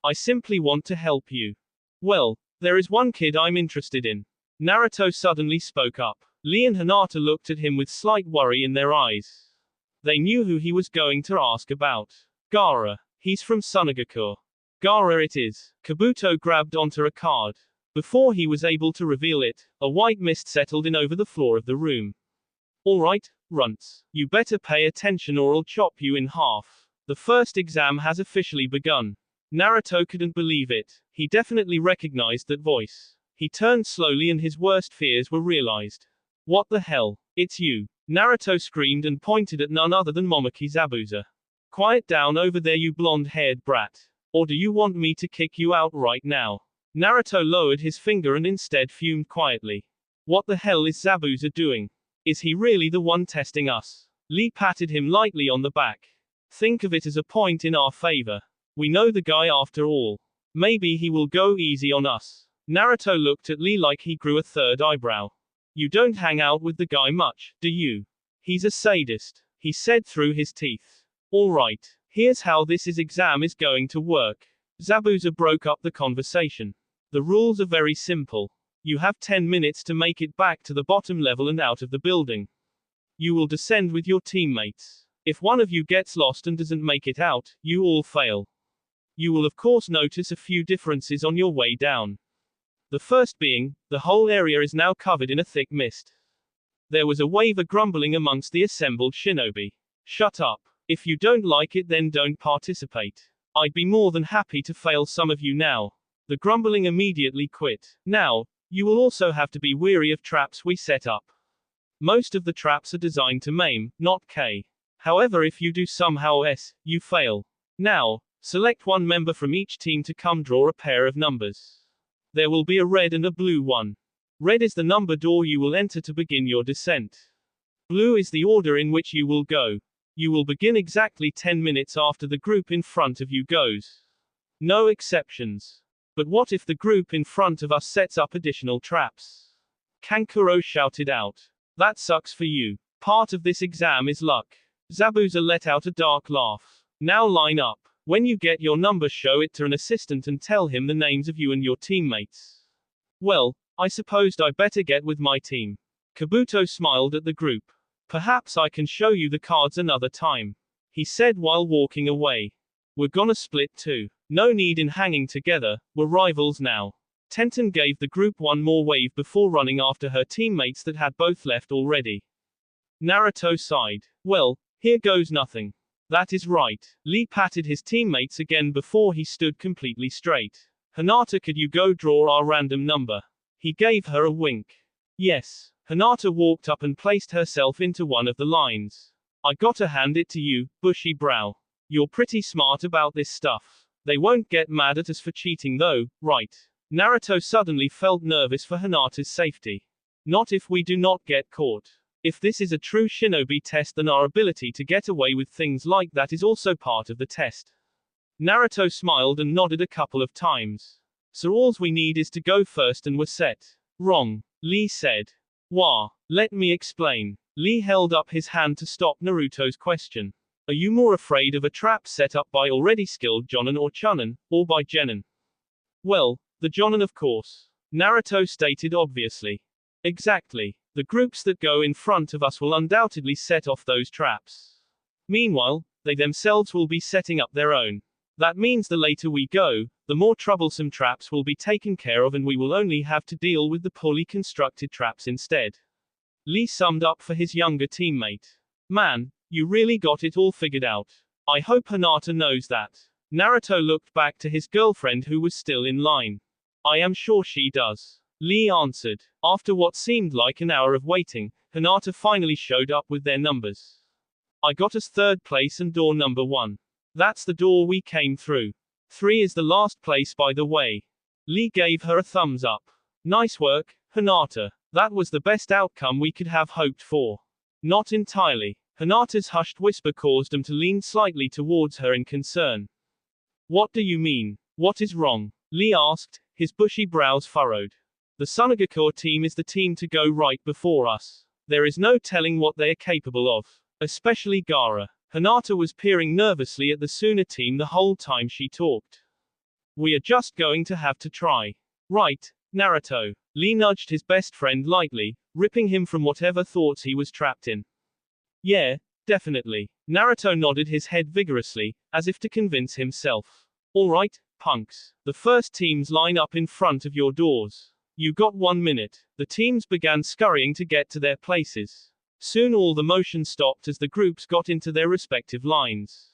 I simply want to help you. Well, there is one kid I'm interested in. Naruto suddenly spoke up. Lee and Hinata looked at him with slight worry in their eyes. They knew who he was going to ask about. Gaara. He's from Sunagakur. Gaara it is. Kabuto grabbed onto a card. Before he was able to reveal it, a white mist settled in over the floor of the room. Alright, runts. You better pay attention or I'll chop you in half. The first exam has officially begun. Naruto couldn't believe it. He definitely recognized that voice. He turned slowly and his worst fears were realized. What the hell? It's you. Naruto screamed and pointed at none other than Momoki Zabuza. Quiet down over there, you blonde-haired brat. Or do you want me to kick you out right now? Naruto lowered his finger and instead fumed quietly. What the hell is Zabuza doing? Is he really the one testing us? Lee patted him lightly on the back. Think of it as a point in our favor. We know the guy after all. Maybe he will go easy on us. Naruto looked at Lee like he grew a third eyebrow. You don't hang out with the guy much, do you? He's a sadist, he said through his teeth. Alright, here's how this exam is going to work. Zabuza broke up the conversation. The rules are very simple. You have 10 minutes to make it back to the bottom level and out of the building. You will descend with your teammates. If one of you gets lost and doesn't make it out, you all fail. You will of course notice a few differences on your way down. The first being, the whole area is now covered in a thick mist. There was a wave of grumbling amongst the assembled shinobi. Shut up. If you don't like it then don't participate. I'd be more than happy to fail some of you now. The grumbling immediately quit. Now, you will also have to be wary of traps we set up. Most of the traps are designed to maim, not K. However, if you do somehow you fail. Now, select one member from each team to come draw a pair of numbers. There will be a red and a blue one. Red is the number door you will enter to begin your descent. Blue is the order in which you will go. You will begin exactly 10 minutes after the group in front of you goes. No exceptions. But what if the group in front of us sets up additional traps? Kankuro shouted out. That sucks for you. Part of this exam is luck. Zabuza let out a dark laugh. Now line up. When you get your number, show it to an assistant and tell him the names of you and your teammates. Well, I supposed I better get with my team. Kabuto smiled at the group. Perhaps I can show you the cards another time, he said while walking away. We're gonna split too. No need in hanging together, we're rivals now. Tenten gave the group one more wave before running after her teammates that had both left already. Naruto sighed. Well, here goes nothing. That is right. Lee patted his teammates again before he stood completely straight. Hinata, could you go draw our random number? He gave her a wink. Yes. Hinata walked up and placed herself into one of the lines. I gotta hand it to you, bushy brow. You're pretty smart about this stuff. They won't get mad at us for cheating though, right? Naruto suddenly felt nervous for Hinata's safety. Not if we do not get caught. If this is a true shinobi test, then our ability to get away with things like that is also part of the test. Naruto smiled and nodded a couple of times. So alls we need is to go first and we're set. Wrong, Lee said. Wah, let me explain. Lee held up his hand to stop Naruto's question. Are you more afraid of a trap set up by already skilled Jonin or Chunin, or by Genin? Well, the Jonin of course. Naruto stated obviously. Exactly. The groups that go in front of us will undoubtedly set off those traps. Meanwhile, they themselves will be setting up their own. That means the later we go, the more troublesome traps will be taken care of and we will only have to deal with the poorly constructed traps instead. Lee summed up for his younger teammate. Man, you really got it all figured out. I hope Hinata knows that. Naruto looked back to his girlfriend who was still in line. I am sure she does. Lee answered. After what seemed like an hour of waiting, Hinata finally showed up with their numbers. I got us third place and door number 1. That's the door we came through. 3 is the last place by the way. Lee gave her a thumbs up. Nice work, Hinata. That was the best outcome we could have hoped for. Not entirely. Hinata's hushed whisper caused him to lean slightly towards her in concern. What do you mean? What is wrong? Lee asked, his bushy brows furrowed. The Sunagakure team is the team to go right before us. There is no telling what they are capable of. Especially Gaara. Hinata was peering nervously at the Suna team the whole time she talked. We are just going to have to try. Right, Naruto. Lee nudged his best friend lightly, ripping him from whatever thoughts he was trapped in. Yeah, definitely. Naruto nodded his head vigorously, as if to convince himself. Alright, punks. The first teams line up in front of your doors. You got 1 minute. The teams began scurrying to get to their places. Soon all the motion stopped as the groups got into their respective lines.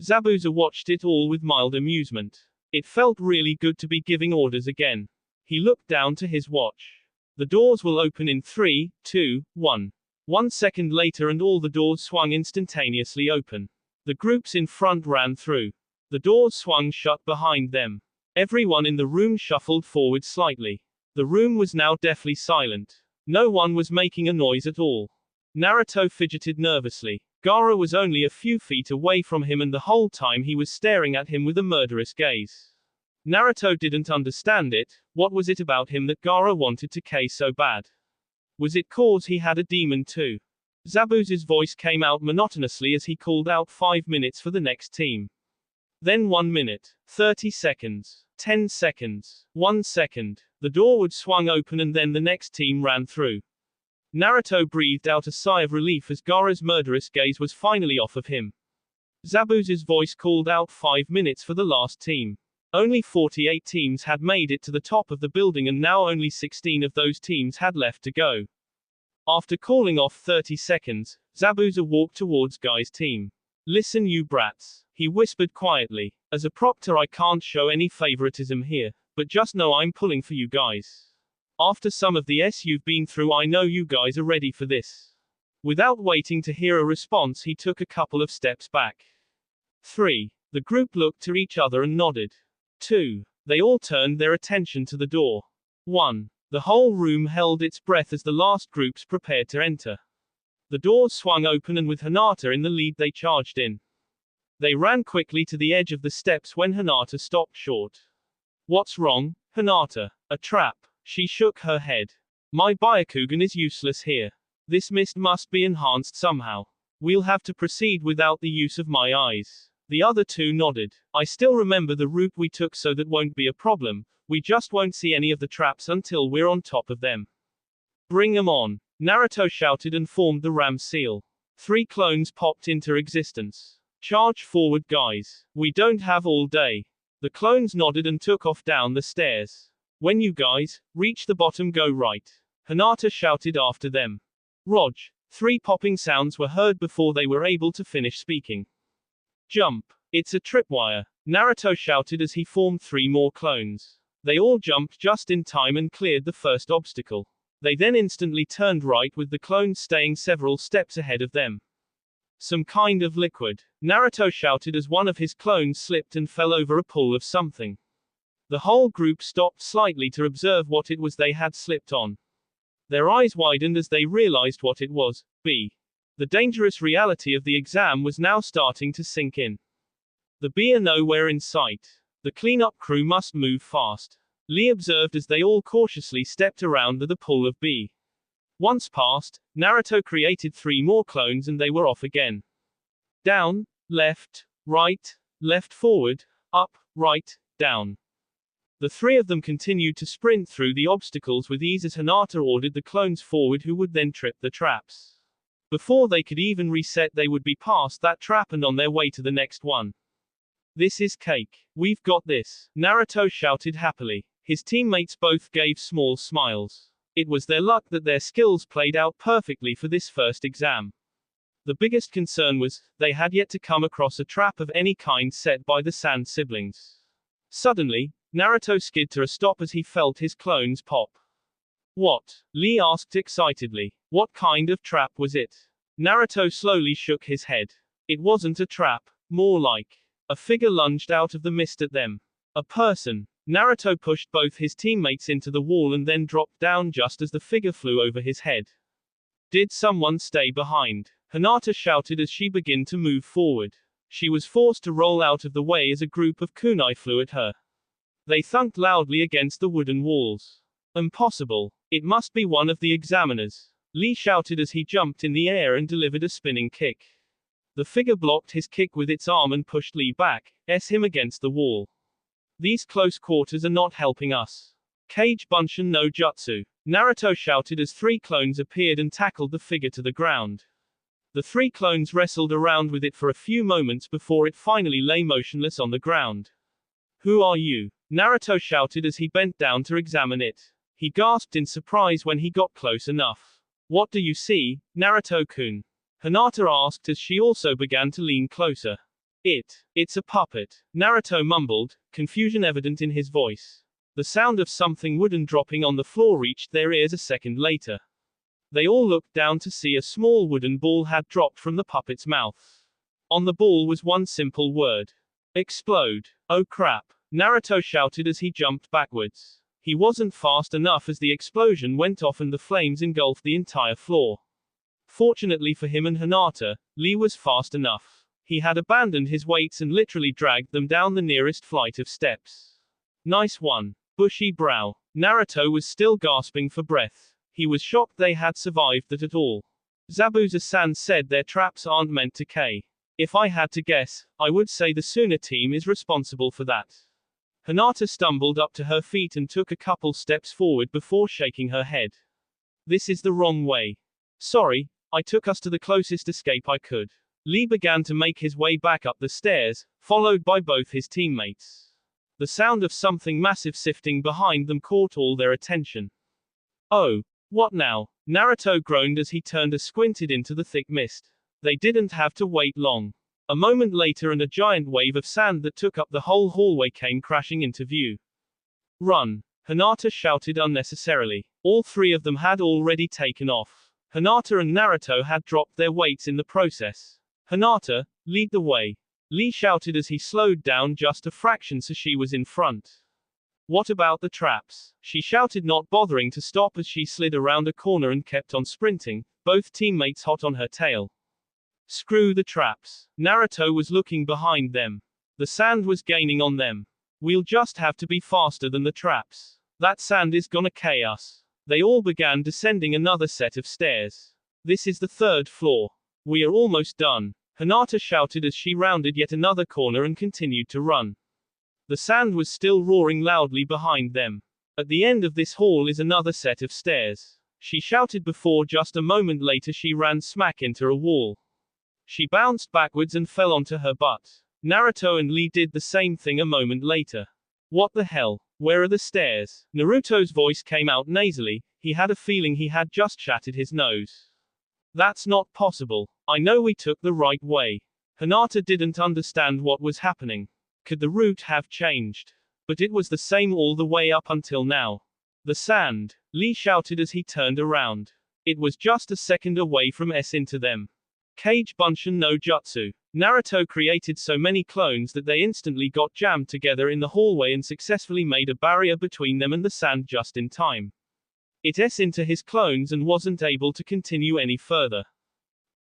Zabuza watched it all with mild amusement. It felt really good to be giving orders again. He looked down to his watch. The doors will open in 3, 2, 1. 1 second later and all the doors swung instantaneously open. The groups in front ran through. The doors swung shut behind them. Everyone in the room shuffled forward slightly. The room was now deathly silent. No one was making a noise at all. Naruto fidgeted nervously. Gaara was only a few feet away from him and the whole time he was staring at him with a murderous gaze. Naruto didn't understand it. What was it about him that Gaara wanted to kill so bad? Was it cause he had a demon too? Zabuza's voice came out monotonously as he called out 5 minutes for the next team. Then 1 minute, 30 seconds, 10 seconds, 1 second. The door would swung open and then the next team ran through. Naruto breathed out a sigh of relief as Gaara's murderous gaze was finally off of him. Zabuza's voice called out 5 minutes for the last team. Only 48 teams had made it to the top of the building and now only 16 of those teams had left to go. After calling off 30 seconds, Zabuza walked towards Guy's team. Listen you brats, he whispered quietly. As a proctor I can't show any favoritism here, but just know I'm pulling for you guys. After some of the S you've been through I know you guys are ready for this. Without waiting to hear a response he took a couple of steps back. 3. The group looked to each other and nodded. 2. They all turned their attention to the door. 1. The whole room held its breath as the last groups prepared to enter. The doors swung open and with Hinata in the lead they charged in. They ran quickly to the edge of the steps when Hinata stopped short. What's wrong, Hinata? A trap. She shook her head. My Byakugan is useless here. This mist must be enhanced somehow. We'll have to proceed without the use of my eyes. The other two nodded. I still remember the route we took, so that won't be a problem. We just won't see any of the traps until we're on top of them. Bring 'em on, Naruto shouted and formed the ram seal. 3 clones popped into existence. Charge forward, guys. We don't have all day. The clones nodded and took off down the stairs. When you guys reach the bottom, go right, Hinata shouted after them. Rog. 3 popping sounds were heard before they were able to finish speaking. Jump. It's a tripwire, Naruto shouted as he formed 3 more clones. They all jumped just in time and cleared the first obstacle. They then instantly turned right, with the clones staying several steps ahead of them. Some kind of liquid, Naruto shouted as one of his clones slipped and fell over a pool of something. The whole group stopped slightly to observe what it was they had slipped on. Their eyes widened as they realized what it was. The dangerous reality of the exam was now starting to sink in. The B are nowhere in sight. The cleanup crew must move fast, Lee observed as they all cautiously stepped around the pool of B. Once past, Naruto created 3 more clones and they were off again. Down, left, forward, up, right, down. The 3 of them continued to sprint through the obstacles with ease as Hinata ordered the clones forward, who would then trip the traps. Before they could even reset, they would be past that trap and on their way to the next one. This is cake. We've got this, Naruto shouted happily. His teammates both gave small smiles. It was their luck that their skills played out perfectly for this first exam. The biggest concern was, they had yet to come across a trap of any kind set by the Sand siblings. Suddenly, Naruto skid to a stop as he felt his clones pop. What? Lee asked excitedly. What kind of trap was it? Naruto slowly shook his head. It wasn't a trap, more like a figure lunged out of the mist at them. A person. Naruto pushed both his teammates into the wall and then dropped down just as the figure flew over his head. Did someone stay behind? Hinata shouted as she began to move forward. She was forced to roll out of the way as a group of kunai flew at her. They thunked loudly against the wooden walls. Impossible. It must be one of the examiners, Lee shouted as he jumped in the air and delivered a spinning kick. The figure blocked his kick with its arm and pushed Lee back, him against the wall. These close quarters are not helping us. Kage Bunshin no Jutsu, Naruto shouted as 3 clones appeared and tackled the figure to the ground. The 3 clones wrestled around with it for a few moments before it finally lay motionless on the ground. Who are you? Naruto shouted as he bent down to examine it. He gasped in surprise when he got close enough. What do you see, Naruto-kun? Hinata asked as she also began to lean closer. It's a puppet, Naruto mumbled, confusion evident in his voice. The sound of something wooden dropping on the floor reached their ears a second later. They all looked down to see a small wooden ball had dropped from the puppet's mouth. On the ball was one simple word. Explode. Oh crap, Naruto shouted as he jumped backwards. He wasn't fast enough as the explosion went off and the flames engulfed the entire floor. Fortunately for him and Hinata, Lee was fast enough. He had abandoned his weights and literally dragged them down the nearest flight of steps. Nice one. Bushy brow. Naruto was still gasping for breath. He was shocked they had survived that at all. Zabuza-san said their traps aren't meant to K. If I had to guess, I would say the Suna team is responsible for that. Hinata stumbled up to her feet and took a couple steps forward before shaking her head. This is the wrong way. Sorry, I took us to the closest escape I could. Lee began to make his way back up the stairs, followed by both his teammates. The sound of something massive sifting behind them caught all their attention. Oh, what now? Naruto groaned as he turned and squinted into the thick mist. They didn't have to wait long. A moment later and a giant wave of sand that took up the whole hallway came crashing into view. Run! Hinata shouted unnecessarily. All 3 of them had already taken off. Hinata and Naruto had dropped their weights in the process. Hinata, lead the way. Lee shouted as he slowed down just a fraction so she was in front. What about the traps? She shouted, not bothering to stop as she slid around a corner and kept on sprinting, both teammates hot on her tail. Screw the traps. Naruto was looking behind them. The sand was gaining on them. We'll just have to be faster than the traps. That sand is gonna K us. They all began descending another set of stairs. This is the 3rd floor. We are almost done. Hinata shouted as she rounded yet another corner and continued to run. The sand was still roaring loudly behind them. At the end of this hall is another set of stairs. She shouted before just a moment later she ran smack into a wall. She bounced backwards and fell onto her butt. Naruto and Lee did the same thing a moment later. What the hell? Where are the stairs? Naruto's voice came out nasally. He had a feeling he had just shattered his nose. That's not possible. I know we took the right way. Hinata didn't understand what was happening. Could the route have changed? But it was the same all the way up until now. The sand, Lee shouted as he turned around. It was just a second away from S into them. Kage Bunshin no Jutsu. Naruto created so many clones that they instantly got jammed together in the hallway and successfully made a barrier between them and the sand just in time. It S into his clones and wasn't able to continue any further.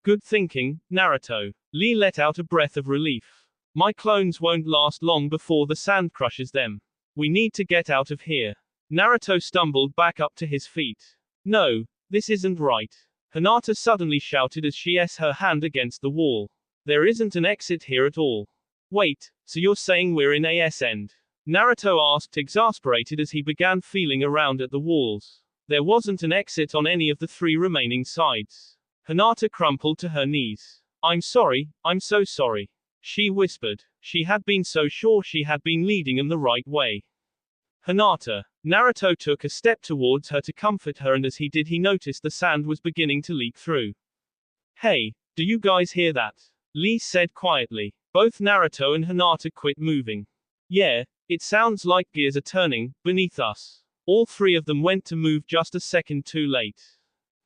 Good thinking, Naruto. Lee let out a breath of relief. My clones won't last long before the sand crushes them. We need to get out of here. Naruto stumbled back up to his feet. No, this isn't right. Hinata suddenly shouted as she S her hand against the wall. There isn't an exit here at all. Wait, so you're saying we're in AS end? Naruto asked, exasperated as he began feeling around at the walls. There wasn't an exit on any of the three remaining sides. Hinata crumpled to her knees. I'm sorry, I'm so sorry. She whispered. She had been so sure she had been leading them the right way. Hinata. Naruto took a step towards her to comfort her, and as he did he noticed the sand was beginning to leak through. Hey, do you guys hear that? Lee said quietly. Both Naruto and Hinata quit moving. Yeah, it sounds like gears are turning beneath us. All three of them went to move just a second too late.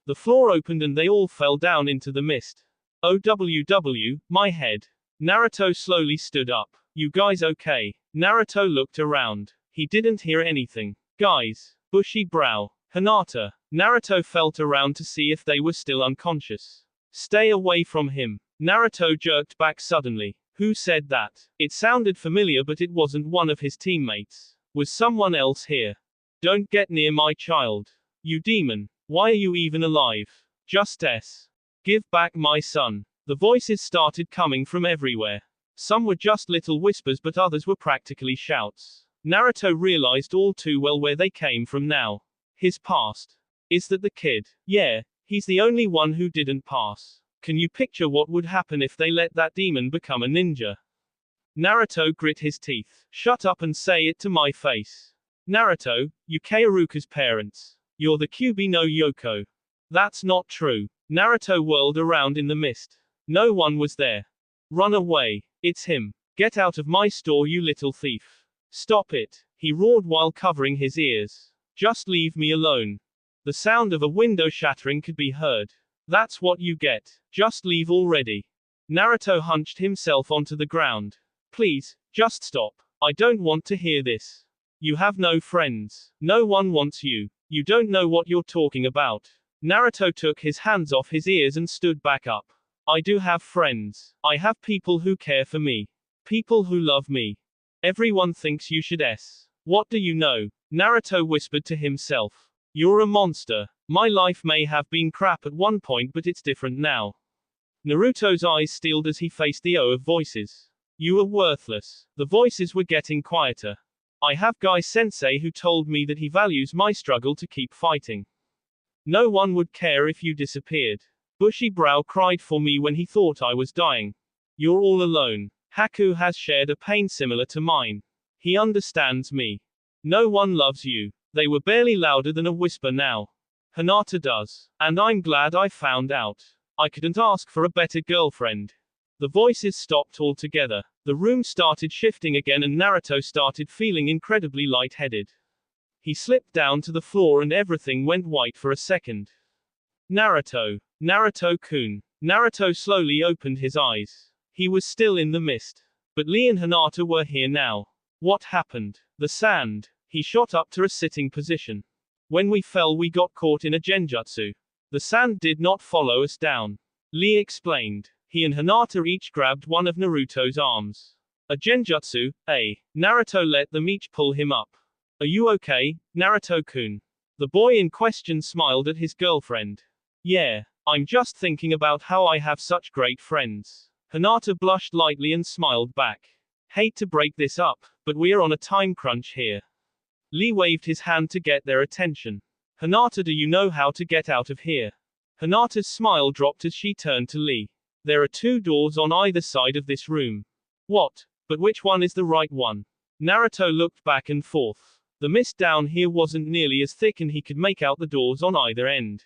The floor opened and they all fell down into the mist. OWW, my head. Naruto slowly stood up. You guys okay? Naruto looked around. He didn't hear anything. Guys. Bushy brow. Hinata. Naruto felt around to see if they were still unconscious. Stay away from him. Naruto jerked back suddenly. Who said that? It sounded familiar, but it wasn't one of his teammates. Was someone else here? Don't get near my child. You demon. Why are you even alive? Just S. Give back my son. The voices started coming from everywhere. Some were just little whispers, but others were practically shouts. Naruto realized all too well where they came from now. His past. Is that the kid? Yeah, he's the only one who didn't pass. Can you picture what would happen if they let that demon become a ninja? Naruto grit his teeth. Shut up and say it to my face. Naruto, you Kairuka's parents. You're the Kyuubi no Yoko. That's not true. Naruto whirled around in the mist. No one was there. Run away. It's him. Get out of my store, you little thief. Stop it. He roared while covering his ears. Just leave me alone. The sound of a window shattering could be heard. That's what you get. Just leave already. Naruto hunched himself onto the ground. Please, just stop. I don't want to hear this. You have no friends. No one wants you. You don't know what you're talking about. Naruto took his hands off his ears and stood back up. I do have friends. I have people who care for me. People who love me. Everyone thinks you should S. What do you know? Naruto whispered to himself. You're a monster. My life may have been crap at one point, but it's different now. Naruto's eyes steeled as he faced the O of voices. You are worthless. The voices were getting quieter. I have Guy Sensei who told me that he values my struggle to keep fighting. No one would care if you disappeared. Bushy Brow cried for me when he thought I was dying. You're all alone. Haku has shared a pain similar to mine. He understands me. No one loves you. They were barely louder than a whisper now. Hinata does. And I'm glad I found out. I couldn't ask for a better girlfriend. The voices stopped altogether. The room started shifting again and Naruto started feeling incredibly lightheaded. He slipped down to the floor and everything went white for a second. Naruto. Naruto-kun. Naruto slowly opened his eyes. He was still in the mist. But Lee and Hinata were here now. What happened? The sand. He shot up to a sitting position. When we fell we got caught in a genjutsu. The sand did not follow us down. Lee explained. He and Hinata each grabbed one of Naruto's arms. A genjutsu, eh? Naruto let them each pull him up. Are you okay, Naruto-kun? The boy in question smiled at his girlfriend. Yeah, I'm just thinking about how I have such great friends. Hinata blushed lightly and smiled back. Hate to break this up, but we're on a time crunch here. Lee waved his hand to get their attention. Hinata, do you know how to get out of here? Hinata's smile dropped as she turned to Lee. There are 2 doors on either side of this room. What? But which one is the right one? Naruto looked back and forth. The mist down here wasn't nearly as thick and he could make out the doors on either end.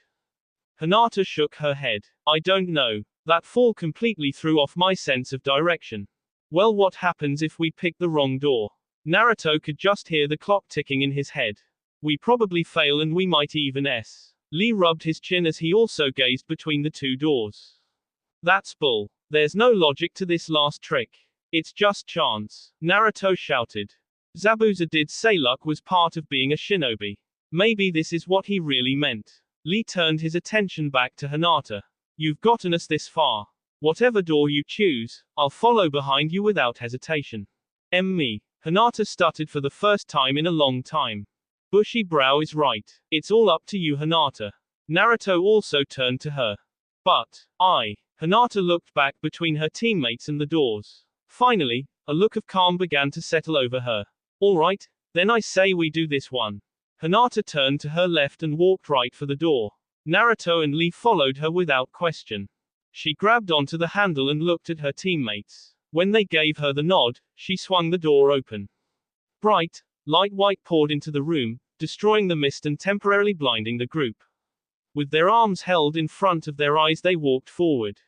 Hinata shook her head. I don't know. That fall completely threw off my sense of direction. Well, what happens if we pick the wrong door? Naruto could just hear the clock ticking in his head. We probably fail and we might even s. Lee rubbed his chin as he also gazed between the 2 doors. That's bull. There's no logic to this last trick. It's just chance. Naruto shouted. Zabuza did say luck was part of being a shinobi. Maybe this is what he really meant. Lee turned his attention back to Hinata. You've gotten us this far. Whatever door you choose, I'll follow behind you without hesitation. Me. Hinata stuttered for the first time in a long time. Bushy brow is right. It's all up to you, Hinata. Naruto also turned to her. But, Hinata looked back between her teammates and the doors. Finally, a look of calm began to settle over her. Alright, then I say we do this one. Hinata turned to her left and walked right for the door. Naruto and Lee followed her without question. She grabbed onto the handle and looked at her teammates. When they gave her the nod, she swung the door open. Bright, light white poured into the room, destroying the mist and temporarily blinding the group. With their arms held in front of their eyes, they walked forward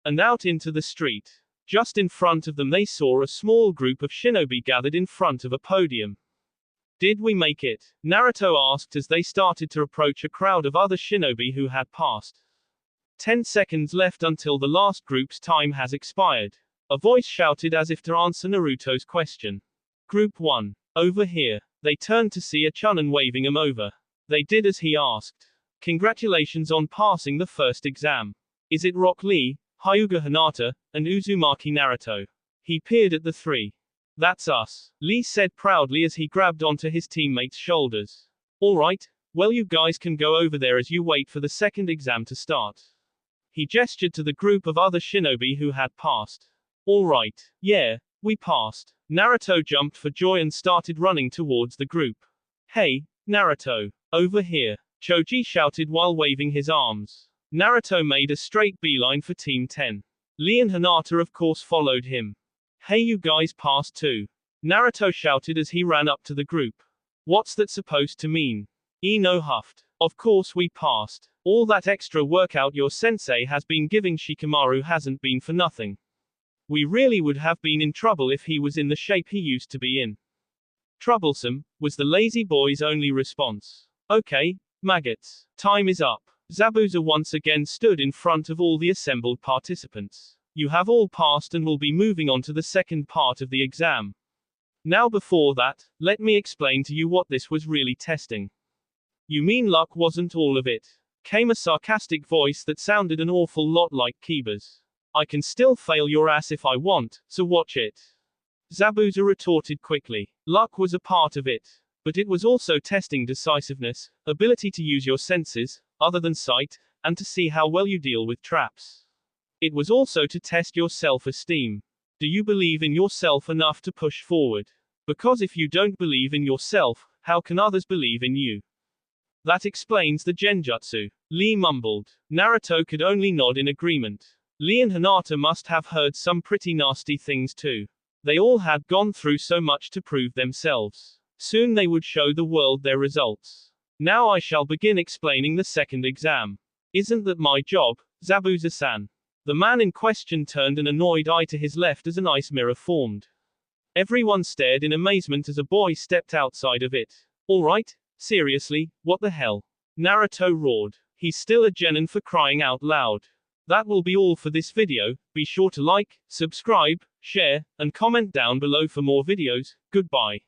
and out into the street. Just in front of them they saw a small group of shinobi gathered in front of a podium. Did we make it? Naruto asked as they started to approach a crowd of other shinobi who had passed. 10 seconds left until the last group's time has expired. A voice shouted as if to answer Naruto's question. Group 1. Over here. They turned to see a Chunin waving him over. They did as he asked. Congratulations on passing the first exam. Is it Rock Lee, Hyuga Hinata, and Uzumaki Naruto? He peered at the 3. That's us, Lee said proudly as he grabbed onto his teammates' shoulders. Alright, well you guys can go over there as you wait for the second exam to start. He gestured to the group of other shinobi who had passed. Alright, yeah, we passed. Naruto jumped for joy and started running towards the group. Hey, Naruto, over here, Choji shouted while waving his arms. Naruto made a straight beeline for Team 10. Lee and Hinata of course followed him. Hey, you guys passed too, Naruto shouted as he ran up to the group. What's that supposed to mean? Ino huffed. Of course we passed. All that extra workout your sensei has been giving Shikamaru hasn't been for nothing. We really would have been in trouble if he was in the shape he used to be in. Troublesome, was the lazy boy's only response. Okay, maggots. Time is up. Zabuza once again stood in front of all the assembled participants. You have all passed and will be moving on to the second part of the exam. Now before that, let me explain to you what this was really testing. You mean luck wasn't all of it? Came a sarcastic voice that sounded an awful lot like Kiba's. I can still fail your ass if I want, so watch it. Zabuza retorted quickly. Luck was a part of it. But it was also testing decisiveness, ability to use your senses, other than sight, and to see how well you deal with traps. It was also to test your self-esteem. Do you believe in yourself enough to push forward? Because if you don't believe in yourself, how can others believe in you? That explains the genjutsu, Lee mumbled. Naruto could only nod in agreement. Lee and Hinata must have heard some pretty nasty things too. They all had gone through so much to prove themselves. Soon they would show the world their results. Now I shall begin explaining the second exam. Isn't that my job, Zabuza-san? The man in question turned an annoyed eye to his left as an ice mirror formed. Everyone stared in amazement as a boy stepped outside of it. Alright, seriously, what the hell? Naruto roared. He's still a genin for crying out loud. That will be all for this video. Be sure to like, subscribe, share, and comment down below for more videos. Goodbye.